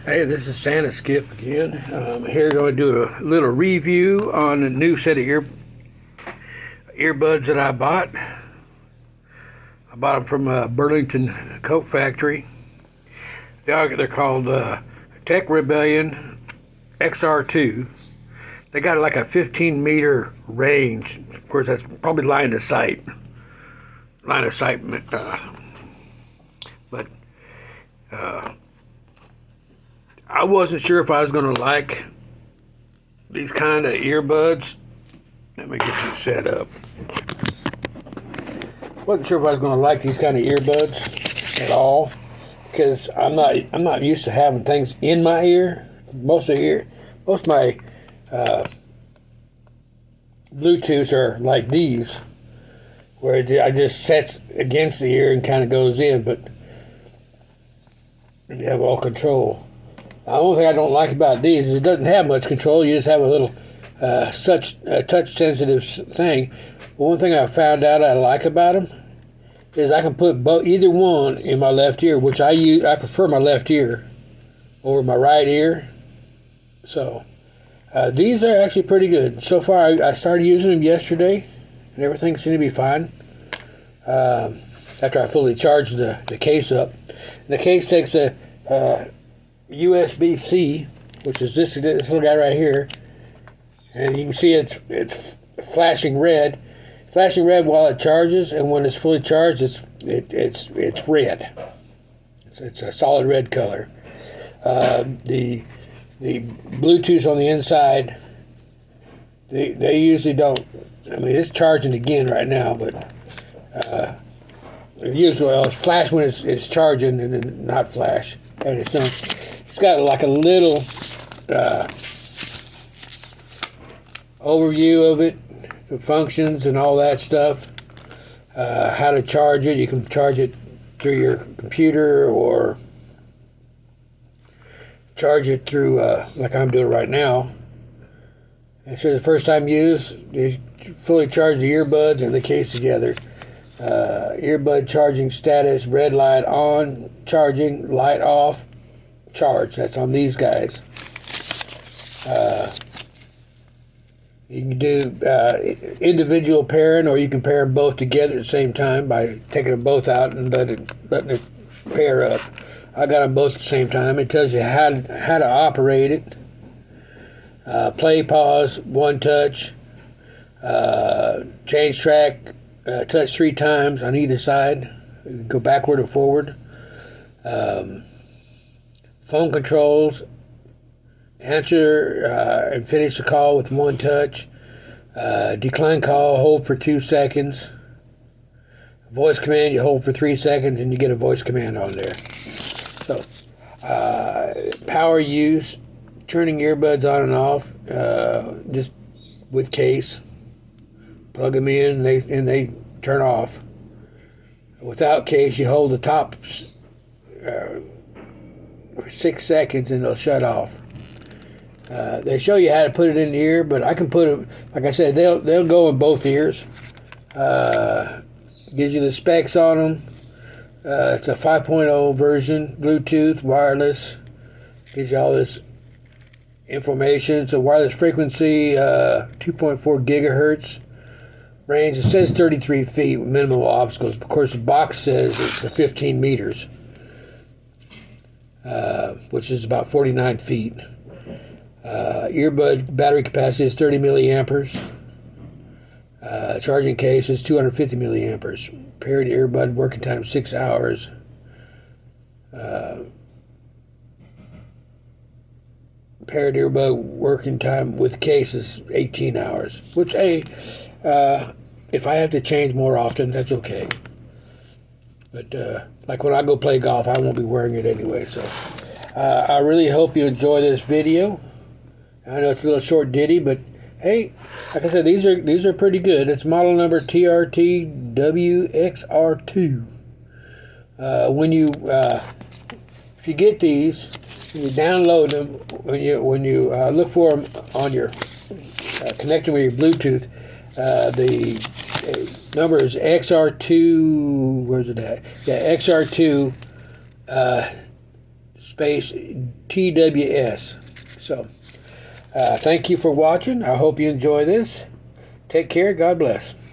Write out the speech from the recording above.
Hey, this is Santa Skip again. Here going to do a little review on a new set of earbuds that I bought. I bought them from Burlington Coat Factory. They're called Tech Rebellion XR2. They got like a 15-meter range. Of course, that's probably line of sight. But I wasn't sure if I was going to like these kind of earbuds. Let me get you set up. Wasn't sure if I was going to like these kind of earbuds at all, because I'm not used to having things in my ear. Most of my Bluetooths are like these, where I just sets against the ear and kind of goes in, but you have all control. The only thing I don't like about these is it doesn't have much control. You just have a little touch-sensitive thing. One thing I found out I like about them is I can put either one in my left ear, which I use. I prefer my left ear over my right ear. So these are actually pretty good. So far, I started using them yesterday, and everything seemed to be fine. After I fully charged the case up. And the case takes a USB-C, which is this little guy right here, and you can see it's flashing red while it charges, and when it's fully charged, it's red. It's a solid red color. The Bluetooth on the inside, they usually don't. I mean, it's charging again right now, but usually it'll flash when it's charging and then not flash, and it's not. It's got like a little overview of it, the functions and all that stuff. How to charge it. You can charge it through your computer or charge it through, like I'm doing right now. It says the first time used, you fully charge the earbuds and the case together. Earbud charging status, red light on, charging, light off, charge. That's on these guys. You can do individual pairing, or you can pair them both together at the same time by taking them both out and letting it pair up. I got them both at the same time. It tells you how to operate it. Play, pause, one touch, change track, touch 3 times on either side. Go backward or forward. Phone controls, answer and finish the call with one touch. Decline call, hold for 2 seconds. Voice command, you hold for 3 seconds and you get a voice command on there. So, power use, turning earbuds on and off, just with case. Plug them in and they turn off. Without case, you hold the top for 6 seconds and they'll shut off. They show you how to put it in the ear, but I can put them, like I said, they'll go in both ears. Gives you the specs on them. It's a 5.0 version, Bluetooth, wireless. Gives you all this information. It's a wireless frequency, 2.4 gigahertz. Range, it says 33 feet with minimal obstacles. Of course, the box says it's 15 meters, which is about 49 feet. Earbud battery capacity is 30 milliamperes. Charging case is 250 milliamperes. Paired earbud working time 6 hours. Paired earbud working time with case is 18 hours. Which, if I have to change more often, that's okay. But like when I go play golf, I won't be wearing it anyway. So I really hope you enjoy this video. I know it's a little short ditty, but hey, like I said, these are pretty good. It's model number TRTWXR2. If you get these, you download them. When you look for them on your connecting with your Bluetooth, the number is XR2. Where's it at? Yeah, XR2 space TWS. So, thank you for watching. I hope you enjoy this. Take care. God bless.